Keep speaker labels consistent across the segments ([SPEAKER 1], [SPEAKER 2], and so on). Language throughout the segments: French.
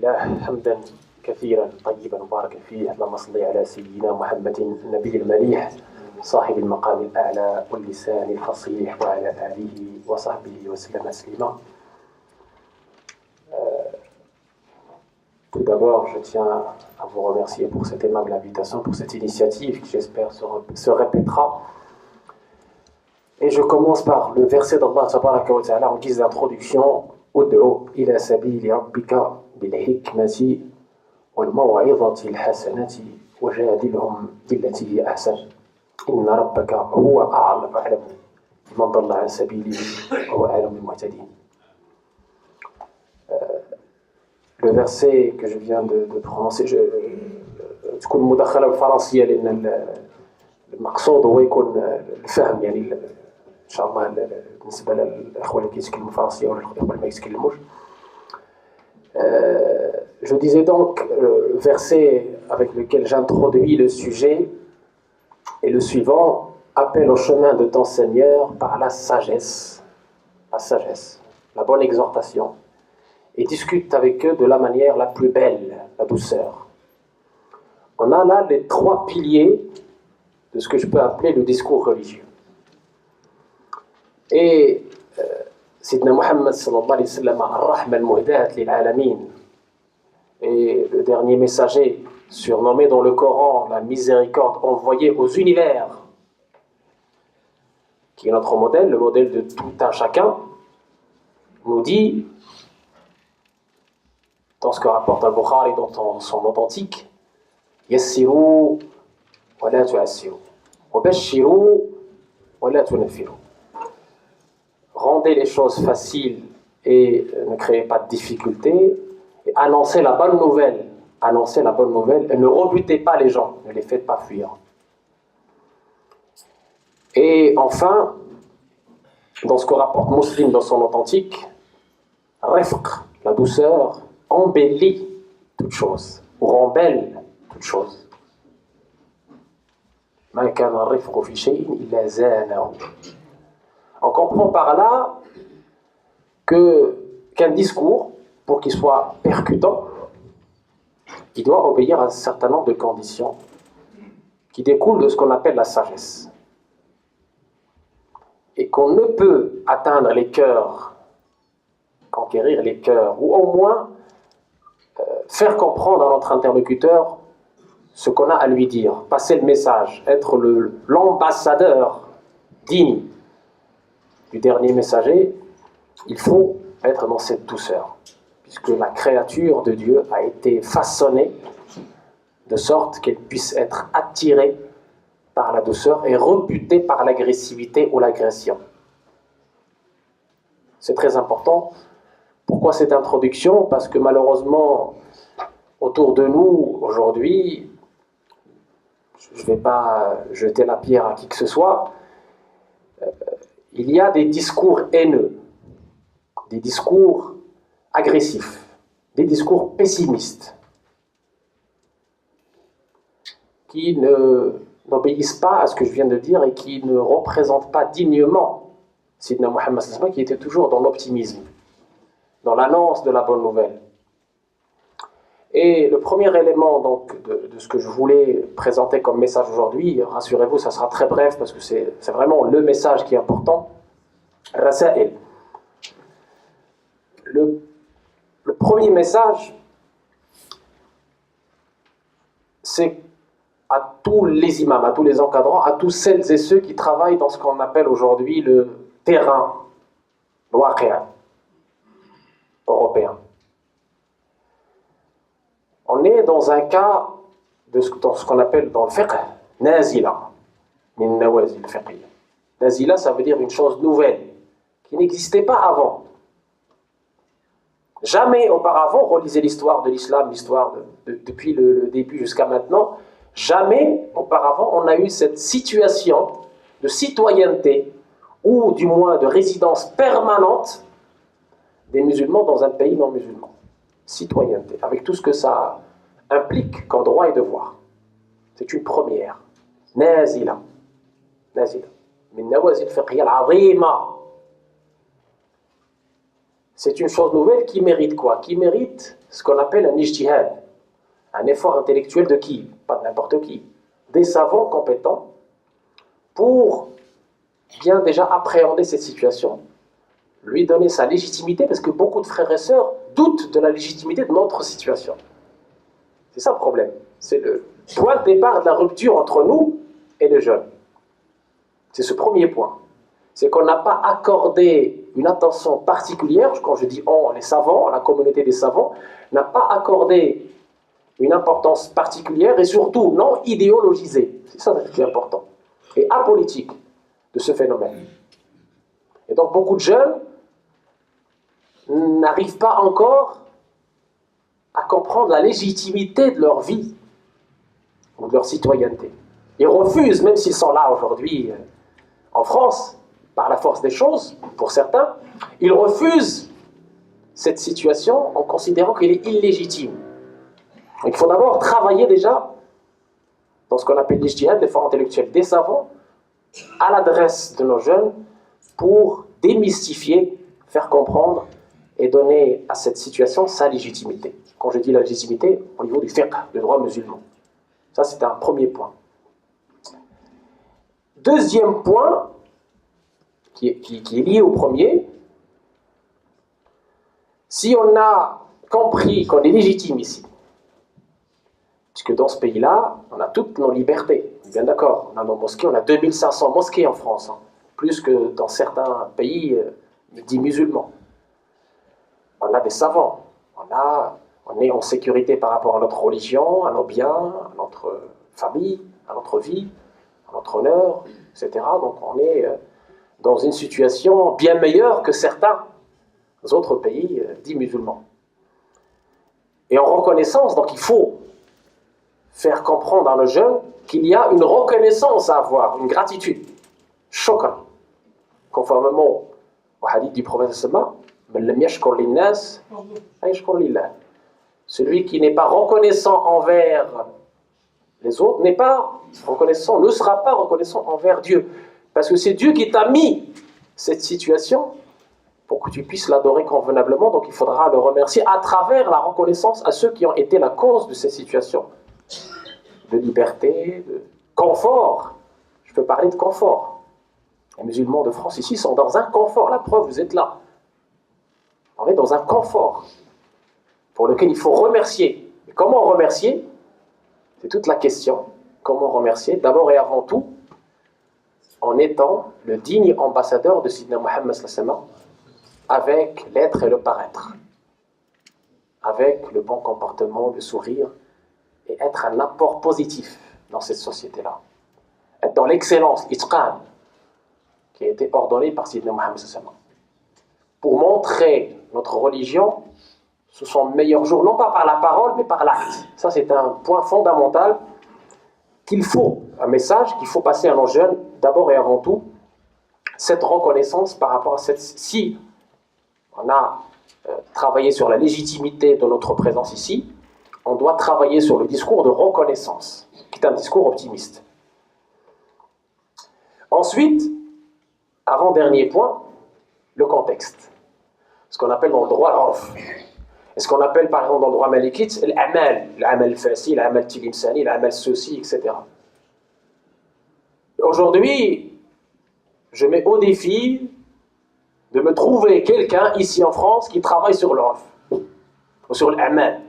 [SPEAKER 1] لله حمدا كثيرا طيبا مباركا فيه. اللهم صل على سيدنا محمد النبي المليح صاحب المقام الأعلى واللسان الفصيح وعلى آله وصحبه وسلم تسليما. Tout d'abord, je tiens à vous remercier pour cette aimable invitation, pour cette initiative qui, j'espère, se répétera. Et je commence par le verset d'Allah tabaraka wa ta'ala en guise d'introduction. Ud'u ila sabili rabbika bil hikmati wal maw'izati al hasanati wajadilhum billati hi ahsan. Inna rabbaka huwa a'lamu biman dalla an sabilihi wa huwa a'lamu bil muhtadin. Le verset que je viens de prononcer, تكون مدخلة بالفرنسية لأن المقصود هو يكون الفهم يعني إن شاء الله بالنسبة للأخوة اللي كيتكلموا فرنسية ولا الأخوة اللي ما يتكلموش. Je disais donc, le verset avec lequel j'introduis le sujet est le suivant: appelle au chemin de ton Seigneur par la sagesse, la bonne exhortation, et discute avec eux de la manière la plus belle, la douceur. On a là les trois piliers de ce que je peux appeler le discours religieux. Et Sidna Muhammad sallallahu alayhi wa sallam, ar-Rahma al-Muhdat lil-Alamin, et le dernier messager, surnommé dans le Coran la miséricorde envoyée aux univers, qui est notre modèle, le modèle de tout un chacun, nous dit, dans ce que rapporte Al-Bukhari dans son authentique, yassiru wa la tu'assiru wa bashiru wa la tunaffiru. Rendez les choses faciles et ne créez pas de difficultés, et annoncez la bonne nouvelle et ne rebutez pas les gens, ne les faites pas fuir. Et enfin, dans ce que rapporte Muslim dans son authentique, rifq, la douceur, embellit toute chose, ou rend belle toute chose. Ma kana rifqu fi shay'in illa zanahu. On comprend par là qu'un discours, pour qu'il soit percutant, il doit obéir à un certain nombre de conditions qui découlent de ce qu'on appelle la sagesse. Et qu'on ne peut atteindre les cœurs, conquérir les cœurs, ou au moins faire comprendre à notre interlocuteur ce qu'on a à lui dire, passer le message, être l'ambassadeur digne du dernier messager. Il faut être dans cette douceur, puisque la créature de Dieu a été façonnée de sorte qu'elle puisse être attirée par la douceur et rebutée par l'agressivité ou l'agression. C'est très important. Pourquoi cette introduction? Parce que malheureusement, autour de nous, aujourd'hui, je ne vais pas jeter la pierre à qui que ce soit, il y a des discours haineux, des discours agressifs, des discours pessimistes, qui n'obéissent pas à ce que je viens de dire et qui ne représentent pas dignement Sidna Muhammad sallallahu alayhi wa sallam, qui était toujours dans l'optimisme, dans l'annonce de la bonne nouvelle. Et le premier élément donc, de ce que je voulais présenter comme message aujourd'hui, rassurez-vous, ça sera très bref parce que c'est vraiment le message qui est important. Rasa'il. Le premier message, c'est à tous les imams, à tous les encadrants, à tous celles et ceux qui travaillent dans ce qu'on appelle aujourd'hui le terrain, le waqi'a européen. On est dans un cas dans ce qu'on appelle dans le fiqh nazila, min nawazil fiqhiyya. Nazila, ça veut dire une chose nouvelle qui n'existait pas avant. Jamais auparavant, relisez l'histoire de l'islam, l'histoire depuis le début jusqu'à maintenant, jamais auparavant on a eu cette situation de citoyenneté ou du moins de résidence permanente des musulmans dans un pays non musulman. Citoyenneté, avec tout ce que ça implique comme droit et devoir. C'est une première. Nazila. Min nawazil fiqhiyya al-azima. c'est une chose nouvelle qui mérite quoi? Qui mérite ce qu'on appelle un ijtihad, un effort intellectuel de qui? Pas de n'importe qui. Des savants compétents pour bien déjà appréhender cette situation, lui donner sa légitimité, parce que beaucoup de frères et sœurs doutent de la légitimité de notre situation. C'est ça le problème. C'est le point de départ de la rupture entre nous et les jeunes. C'est ce premier point. C'est qu'on n'a pas accordé une attention particulière, quand je dis on, les savants, la communauté des savants, n'a pas accordé une importance particulière et surtout non idéologisée. C'est ça qui est important. Et apolitique de ce phénomène. Et donc beaucoup de jeunes n'arrivent pas encore à comprendre la légitimité de leur vie ou de leur citoyenneté. Ils refusent, même s'ils sont là aujourd'hui en France, par la force des choses, pour certains, ils refusent cette situation en considérant qu'elle est illégitime. Donc il faut d'abord travailler déjà dans ce qu'on appelle l'ijtihad, l'effort intellectuel des savants, à l'adresse de nos jeunes pour démystifier, faire comprendre et donner à cette situation sa légitimité. Quand je dis la légitimité, au niveau du fiqh, du droit musulman. Ça, c'est un premier point. Deuxième point, qui est lié au premier, si on a compris qu'on est légitime ici, puisque dans ce pays-là, on a toutes nos libertés, on est bien d'accord, on a nos mosquées, on a 2500 mosquées en France, hein, plus que dans certains pays dits musulmans. On a des savants, on est en sécurité par rapport à notre religion, à nos biens, à notre famille, à notre vie, à notre honneur, etc. Donc on est dans une situation bien meilleure que certains autres pays dits musulmans. Et en reconnaissance, donc il faut faire comprendre à nos jeunes qu'il y a une reconnaissance à avoir, une gratitude, shukr, conformément au hadith du prophète sallallahu alayhi wa sallam, celui qui n'est pas reconnaissant envers les autres n'est pas reconnaissant, ne sera pas reconnaissant envers Dieu. Parce que c'est Dieu qui t'a mis cette situation pour que tu puisses l'adorer convenablement. Donc il faudra le remercier à travers la reconnaissance à ceux qui ont été la cause de cette situation. De liberté, de confort. Je peux parler de confort. Les musulmans de France ici sont dans un confort. La preuve, vous êtes là. On est dans un confort pour lequel il faut remercier. Et comment remercier? C'est toute la question. Comment remercier? D'abord et avant tout, en étant le digne ambassadeur de Sidna Muhammad avec l'être et le paraître, avec le bon comportement, le sourire, et être un apport positif dans cette société-là. Être dans l'excellence, l'itqan, qui a été ordonnée par Sidna Muhammad pour montrer notre religion sous son meilleur jour, non pas par la parole, mais par l'acte. Ça, c'est un point fondamental qu'il faut, un message qu'il faut passer à nos jeunes, d'abord et avant tout, cette reconnaissance par rapport à cette... Si on a travaillé sur la légitimité de notre présence ici, on doit travailler sur le discours de reconnaissance, qui est un discours optimiste. Ensuite, avant-dernier point, le contexte. Ce qu'on appelle dans le droit l'orf. Et ce qu'on appelle par exemple dans le droit malikite l'amal fasi, l'amal tilimsani, l'amal ceci, etc. Aujourd'hui, je mets au défi de me trouver quelqu'un ici en France qui travaille sur l'orf, ou sur l'amal.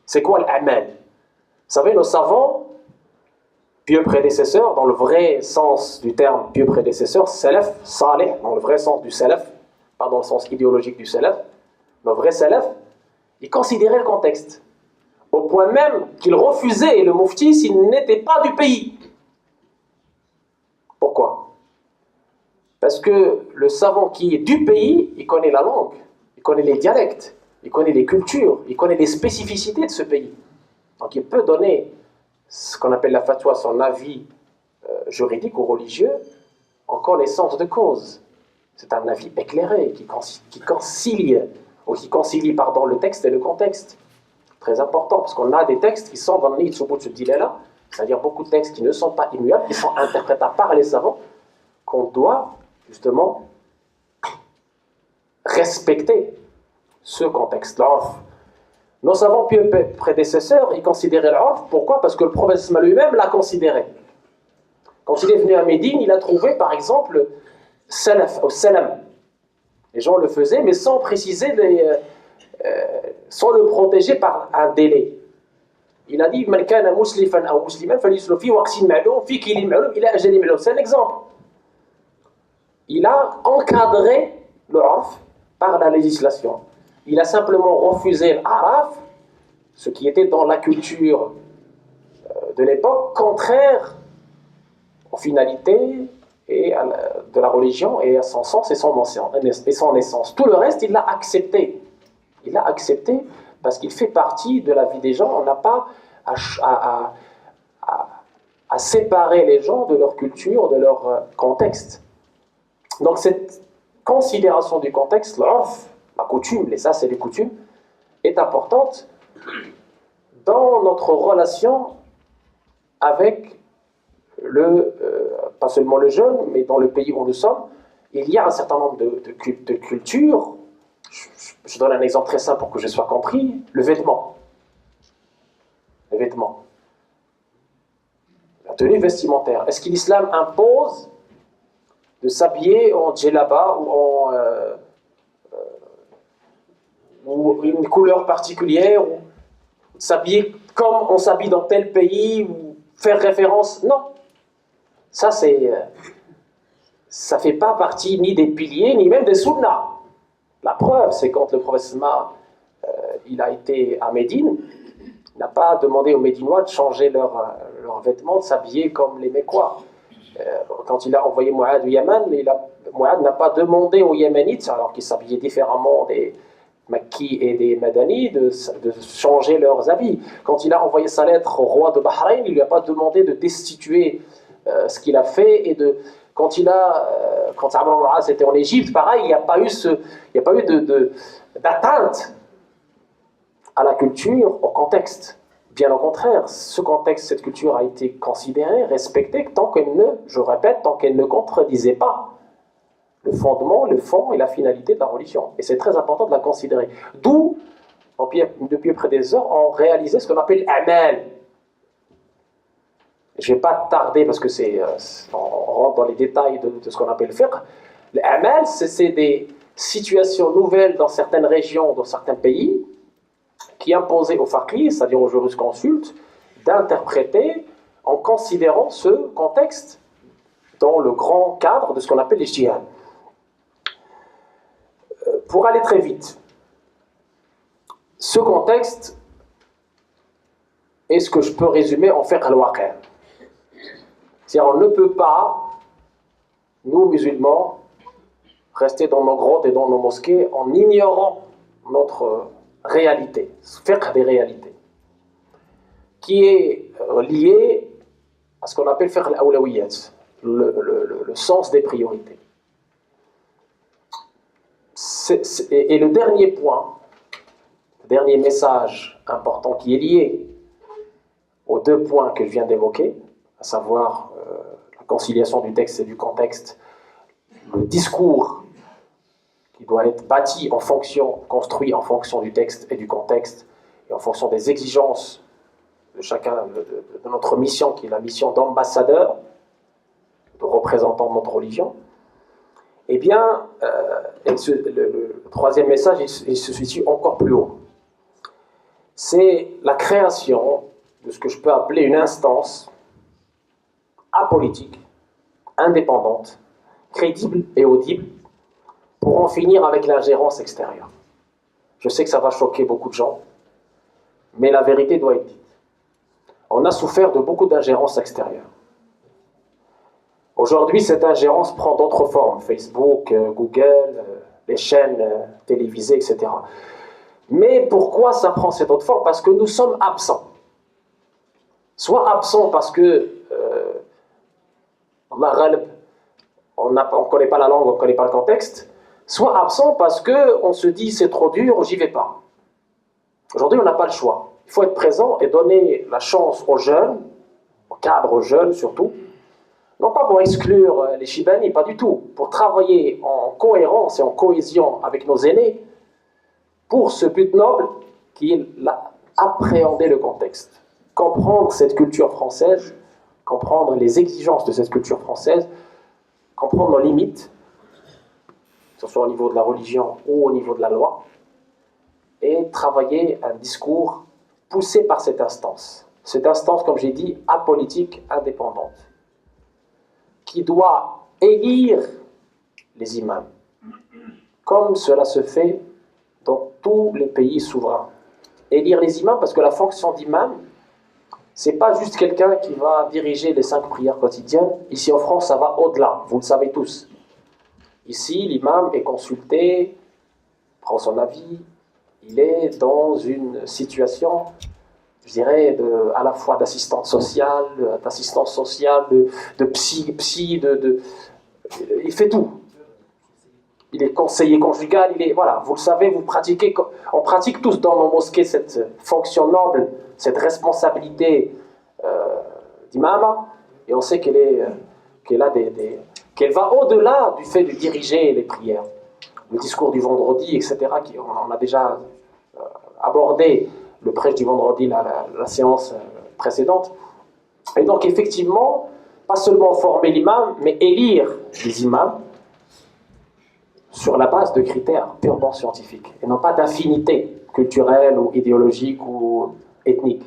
[SPEAKER 1] C'est quoi l'amal? Vous savez, nos savants, pieux prédécesseurs, dans le vrai sens du terme pieux prédécesseur, salaf, salih, dans le vrai sens du salaf, pas dans le sens idéologique du salaf, le vrai salaf, il considérait le contexte, au point même qu'il refusait le mufti s'il n'était pas du pays. Pourquoi? Parce que le savant qui est du pays, il connaît la langue, il connaît les dialectes, il connaît les cultures, il connaît les spécificités de ce pays. Donc il peut donner ce qu'on appelle la fatwa, son avis juridique ou religieux, en connaissance de cause. C'est un avis éclairé qui concilie le texte et le contexte. Très important, parce qu'on a des textes qui sont dans le Nid Subut Dilala, c'est-à-dire beaucoup de textes qui ne sont pas immuables, qui sont interprétables par les savants, qu'on doit justement respecter ce contexte, l'orf. Nos savants pieux prédécesseurs, ils considéraient l'orf. Pourquoi? Parce que le prophète lui-même l'a considéré. Quand il est venu à Médine, il a trouvé par exemple salaf, au salam. Les gens le faisaient, mais sans préciser, sans le protéger par un délai. Il a dit Man kana muslifan ou musliman falyuslu fi waqtin ma'lum fi kilin ma'lum ila ajalin ma'lum. C'est un exemple. Il a encadré le orf par la législation. Il a simplement refusé l'araf, ce qui était dans la culture de l'époque, contraire aux finalités de la religion et à son sens et son essence. Tout le reste, il l'a accepté. Il l'a accepté parce qu'il fait partie de la vie des gens. On n'a pas à séparer les gens de leur culture, de leur contexte. Donc cette considération du contexte, l'orf, la coutume, les ça c'est les coutumes, est importante dans notre relation avec pas seulement le jeune, mais dans le pays où nous sommes. Il y a un certain nombre de cultures. Je donne un exemple très simple pour que je sois compris. Le vêtement. Le vêtement. La tenue vestimentaire. Est-ce que l'islam impose de s'habiller en djellaba ou une couleur particulière, ou s'habiller comme on s'habille dans tel pays, ou faire référence? Non. Ça fait pas partie ni des piliers, ni même des sunnas. La preuve, c'est quand le prophète il a été à Médine, il n'a pas demandé aux Médinois de changer leurs vêtements, de s'habiller comme les Mécois. Quand il a envoyé Mouad au Yémen, Mouad n'a pas demandé aux Yéménites, alors qu'ils s'habillaient différemment des Makki et des Madani, de changer leurs habits. Quand il a envoyé sa lettre au roi de Bahreïn, il ne lui a pas demandé de destituer ce qu'il a fait. Quand Amr al-As était en Égypte, pareil, il n'y a pas eu d'atteinte à la culture, au contexte. Bien au contraire, ce contexte, cette culture a été considérée, respectée, tant qu'elle ne contredisait pas le fondement, le fond et la finalité de la religion. Et c'est très important de la considérer. D'où, depuis près des heures, on réalisait ce qu'on appelle amal. Je ne vais pas tarder parce que on rentre dans les détails de ce qu'on appelle fiqh. L'amal, c'est des situations nouvelles dans certaines régions, dans certains pays, qui imposaient aux faqih, c'est-à-dire aux jurisconsultes, d'interpréter en considérant ce contexte dans le grand cadre de ce qu'on appelle les ijtihad. Pour aller très vite, ce contexte est ce que je peux résumer en fiqh al-waqi'. C'est-à-dire on ne peut pas, nous musulmans, rester dans nos grottes et dans nos mosquées en ignorant notre réalité, fiqh des réalités, qui est lié à ce qu'on appelle fiqh al-awlawiyat, le sens des priorités. Et le dernier point, le dernier message important qui est lié aux deux points que je viens d'évoquer, à savoir la conciliation du texte et du contexte, le discours qui doit être bâti construit en fonction du texte et du contexte, et en fonction des exigences de chacun de notre mission, qui est la mission d'ambassadeur, de représentant de notre religion. Eh bien, le troisième message, il se situe encore plus haut. C'est la création de ce que je peux appeler une instance apolitique, indépendante, crédible et audible, pour en finir avec l'ingérence extérieure. Je sais que ça va choquer beaucoup de gens, mais la vérité doit être dite. On a souffert de beaucoup d'ingérence extérieure. Aujourd'hui, cette ingérence prend d'autres formes, Facebook, Google, les chaînes télévisées, etc. Mais pourquoi ça prend cette autre forme? Parce que nous sommes absents. Soit absents parce que on ne connaît pas la langue, on ne connaît pas le contexte, soit absent parce qu'on se dit c'est trop dur, j'y vais pas. Aujourd'hui, on n'a pas le choix. Il faut être présent et donner la chance aux jeunes, aux cadres jeunes surtout, non pas pour exclure les Chibani, pas du tout. Pour travailler en cohérence et en cohésion avec nos aînés, pour ce but noble qui est appréhender le contexte, comprendre cette culture française, comprendre les exigences de cette culture française, comprendre nos limites, que ce soit au niveau de la religion ou au niveau de la loi, et travailler un discours poussé par cette instance. Cette instance, comme j'ai dit, apolitique, indépendante, qui doit élire les imams, comme cela se fait dans tous les pays souverains. Élire les imams, parce que la fonction d'imam, c'est pas juste quelqu'un qui va diriger les 5 prières quotidiennes. Ici en France, ça va au-delà, vous le savez tous. Ici, l'imam est consulté, prend son avis, il est dans une situation, je dirais, à la fois d'assistance sociale, de psy, il fait tout. Il est conseiller conjugal, voilà, vous le savez, on pratique tous dans nos mosquées cette fonction noble, cette responsabilité d'imam, et on sait qu'elle va au-delà du fait de diriger les prières. Le discours du vendredi, etc., on a déjà abordé le prêche du vendredi, la séance précédente. Et donc, effectivement, pas seulement former l'imam, mais élire les imams sur la base de critères purement scientifiques, et non pas d'affinité culturelle ou idéologique ou ethnique.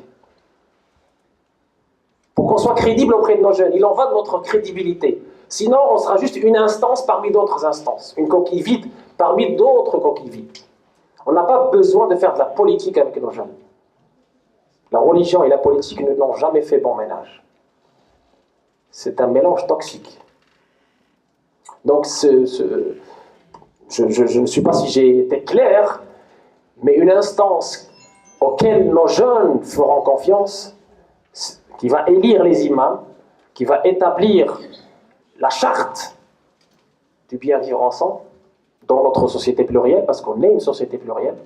[SPEAKER 1] Pour qu'on soit crédible auprès de nos jeunes, il en va de notre crédibilité. Sinon, on sera juste une instance parmi d'autres instances, une coquille vide parmi d'autres coquilles vides. On n'a pas besoin de faire de la politique avec nos jeunes. La religion et la politique ne l'ont jamais fait bon ménage. C'est un mélange toxique. Donc, je ne sais pas si j'ai été clair, mais une instance auquel nos jeunes feront confiance, qui va élire les imams, qui va établir la charte du bien vivre ensemble dans notre société plurielle, parce qu'on est une société plurielle.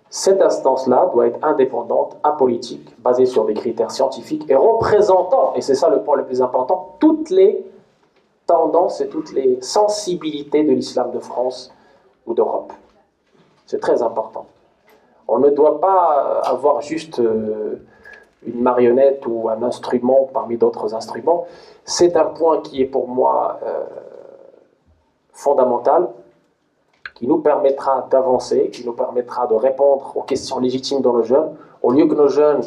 [SPEAKER 1] Cette instance-là doit être indépendante, apolitique, basée sur des critères scientifiques et représentant, et c'est ça le point le plus important, toutes les tendances et toutes les sensibilités de l'islam de France ou d'Europe. C'est très important. On ne doit pas avoir juste une marionnette ou un instrument parmi d'autres instruments. C'est un point qui est pour moi fondamental, qui nous permettra d'avancer, qui nous permettra de répondre aux questions légitimes de nos jeunes, au lieu que nos jeunes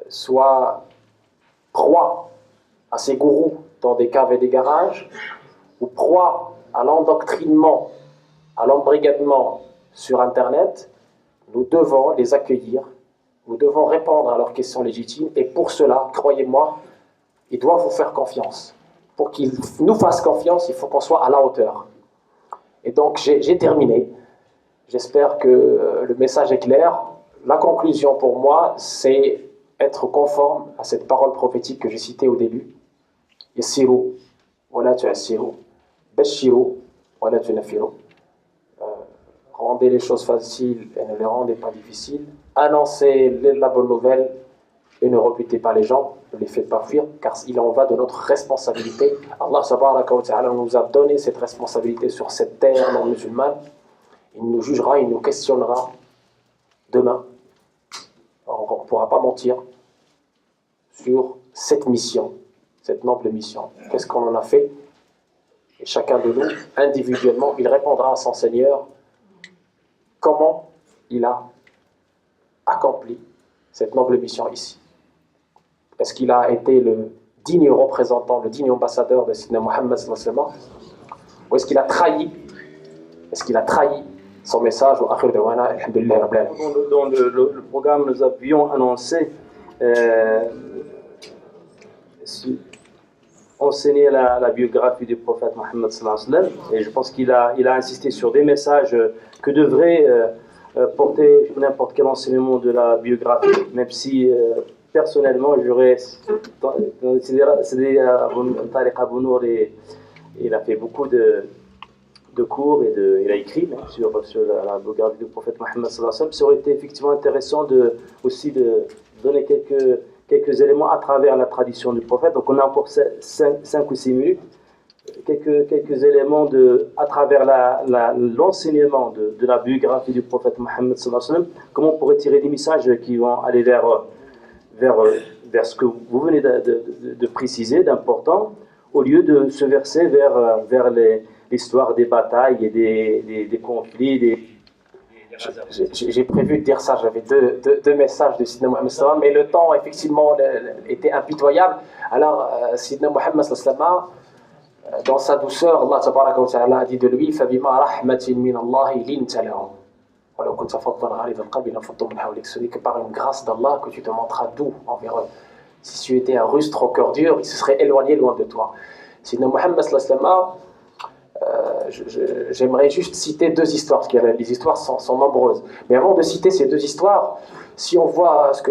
[SPEAKER 1] soient proies à ces gourous dans des caves et des garages, ou proies à l'endoctrinement, à l'embrigadement sur Internet. Nous devons les accueillir, nous devons répondre à leurs questions légitimes, et pour cela, croyez-moi, ils doivent vous faire confiance. Pour qu'ils nous fassent confiance, il faut qu'on soit à la hauteur. Et donc, j'ai terminé. J'espère que le message est clair. La conclusion pour moi, c'est être conforme à cette parole prophétique que j'ai citée au début. Yassiru, wala tu'assiru, bashiru, wala tunaffiru. Rendez les choses faciles et ne les rendez pas difficiles. Annoncez la bonne nouvelle et ne rebutez pas les gens, ne les faites pas fuir, car il en va de notre responsabilité. Allah subhanahu wa ta'ala nous a donné cette responsabilité sur cette terre non musulmane. Il nous jugera, il nous questionnera demain. On ne pourra pas mentir sur cette mission, cette noble mission. Qu'est-ce qu'on en a fait? Et chacun de nous, individuellement, il répondra à son Seigneur comment il a accompli cette noble mission ici. Est-ce qu'il a été le digne représentant, le digne ambassadeur de Sidna Muhammad sallallahu alayhi wa sallam, ou est-ce qu'il a trahi? Est-ce qu'il a trahi son message? Dans
[SPEAKER 2] le programme, nous avions annoncé enseigner la biographie du prophète Mohammed sallallahu alayhi wa sallam, et je pense qu'il a insisté sur des messages que devrait porter n'importe quel enseignement de la biographie, même si personnellement j'aurais Tariq Abou Nour, il a fait beaucoup de cours et il a écrit sur la biographie du prophète Mohammed sallallahu alayhi wa sallam. Ça aurait été effectivement intéressant aussi de donner quelques éléments à travers la tradition du prophète. Donc on a pour 5 ou 6 minutes quelques éléments à travers l'enseignement de la biographie du prophète Mohammed sallallahu alayhi wa sallam. Comment on pourrait tirer des messages qui vont aller vers ce que vous venez de préciser, d'important, au lieu de se verser vers l'histoire des batailles et des conflits.
[SPEAKER 1] J'ai prévu de dire ça, j'avais deux messages de Sidna Mohammed sallallahu alayhi wa sallam, mais le temps effectivement était impitoyable. Alors Sidna Mohammed sallallahu alayhi wa sallam, dans sa douceur, Allah tabaraka wa ta'ala a dit de lui فَبِمَا رَحْمَةٍ مِّنَ اللَّهِ لِنْتَ لَهُمْ وَلَوْ كُنْتَ فَضًّا غَلِيظَ الْقَلْبِ لَانفَضُّوا مِنْ حَوْلِكَ. Ce n'est que par une grâce d'Allah que tu te montreras doux envers eux. Si tu étais un rustre au cœur dur, ils se seraient éloignés loin de toi. Sidna Mohammed sallallahu alayhi wa sallam, j'aimerais juste citer 2 histoires, parce que les histoires sont nombreuses. Mais avant de citer ces 2 histoires, si on voit ce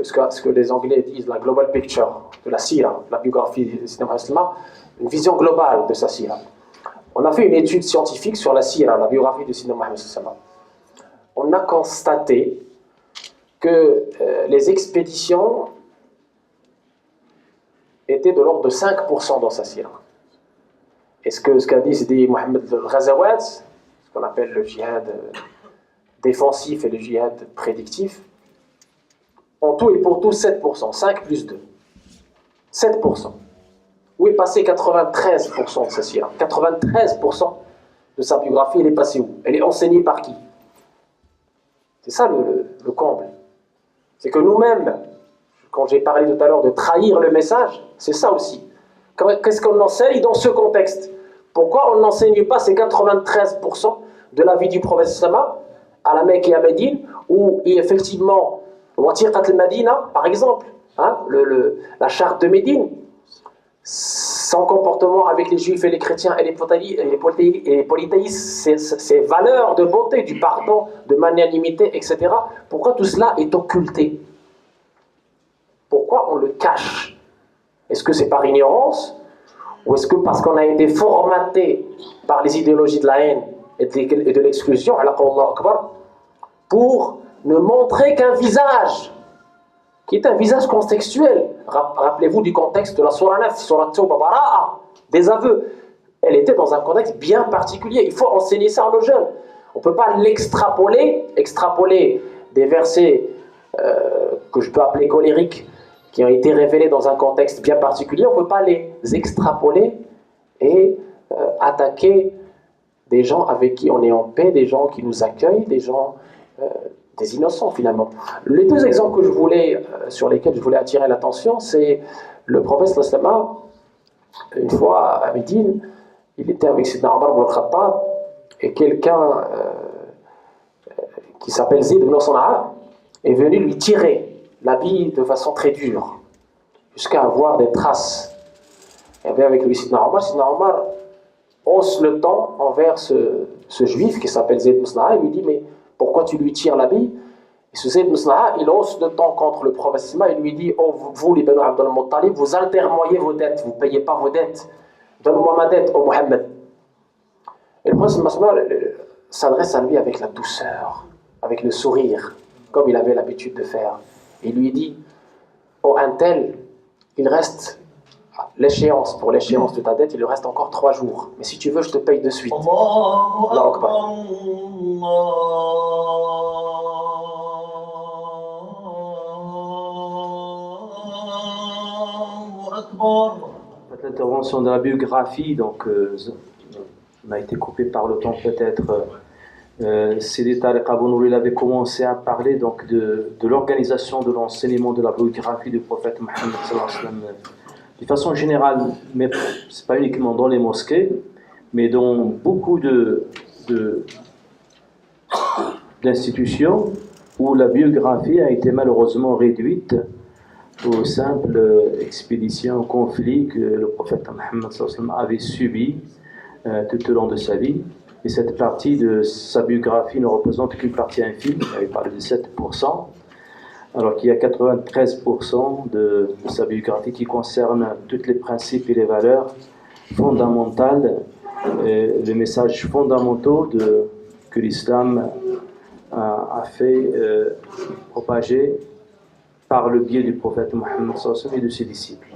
[SPEAKER 1] que les Anglais disent, la global picture de la sira, la biographie de Sidna Mohammed sallallahu alayhi wa sallam, une vision globale de sa sira. On a fait une étude scientifique sur la sira, la biographie de Sidna Mohammed sallallahu alayhi wa sallam. On a constaté que les expéditions étaient de l'ordre de 5% dans sa sira. Et ce qu'a dit Mohammed al-Ghazawat, ce qu'on appelle le djihad défensif et le djihad prédictif, en tout et pour tout 7%, 5 plus 2. 7%. Où est passé 93% de sa sira? 93% de sa biographie, elle est passée où? Elle est enseignée par qui? C'est ça le comble. C'est que nous-mêmes, quand j'ai parlé tout à l'heure de trahir le message, c'est ça aussi. Qu'est-ce qu'on enseigne dans ce contexte? Pourquoi on n'enseigne pas ces 93% de la vie du prophète sallallahu à la Mecque et à Médine, où effectivement, Watiqat al-Madina, par exemple, hein, la charte de Médine, son comportement avec les juifs et les chrétiens et les polythéistes, ses valeurs de beauté, du pardon, de magnanimité, etc. Pourquoi tout cela est occulté? Pourquoi on le cache? Est-ce que c'est par ignorance? Ou est-ce que parce qu'on a été formaté par les idéologies de la haine et de l'exclusion, pour ne montrer qu'un visage, qui est un visage contextuel? Rappelez-vous du contexte de la Surah 9, Surah Tawbah Bara'a, des aveux. Elle était dans un contexte bien particulier. Il faut enseigner ça à nos jeunes. On ne peut pas extrapoler des versets que je peux appeler colériques, qui ont été révélés dans un contexte bien particulier. On ne peut pas les extrapoler et attaquer des gens avec qui on est en paix, des gens qui nous accueillent, des gens, des innocents finalement. Les 2 exemples que sur lesquels je voulais attirer l'attention, c'est le prophète sallallahu alayhi wa sallam, une fois à Médine, il était avec Sidna Omar ibn al-Khattab et quelqu'un qui s'appelle Zayd ibn Sana'a est venu lui tirer l'habit de façon très dure, jusqu'à avoir des traces. Il y avait avec lui Sidna Omar hausse le ton envers ce juif qui s'appelle Zayd ibn Sana'a, et lui dit: mais pourquoi tu lui tires l'habit? Et ce Zayd ibn Sana'a, il hausse le ton contre le prophète, il lui dit: oh, vous les Banu Abdul Muttalib, vous altermoyez vos dettes, vous ne payez pas vos dettes, donne-moi ma dette, ô Mohammed. Et le prophète s'adresse à lui avec la douceur, avec le sourire, comme il avait l'habitude de faire. Il lui dit: oh, un tel, il reste pour l'échéance de ta dette, il lui reste encore 3 jours. Mais si tu veux, je te paye de suite. Allahu Akbar.
[SPEAKER 2] L'intervention de la biographie, donc, on a été coupé par le temps peut-être. Sidi Tariq Abou Nour, il avait commencé à parler donc de l'organisation de l'enseignement de la biographie du prophète Mohammed sallallahu alayhi wa sallam de façon générale, mais c'est pas uniquement dans les mosquées, mais dans beaucoup d'institutions où la biographie a été malheureusement réduite aux simples expéditions, conflits que le prophète Mohammed sallallahu alayhi wa sallam avait subis tout au long de sa vie. Et cette partie de sa biographie ne représente qu'une partie infime, il avait parlé de 7%, alors qu'il y a 93% de sa biographie qui concerne tous les principes et les valeurs fondamentales, les messages fondamentaux que l'islam a fait propager par le biais du prophète Mohammed sallallahu alayhi wa sallam et de ses disciples.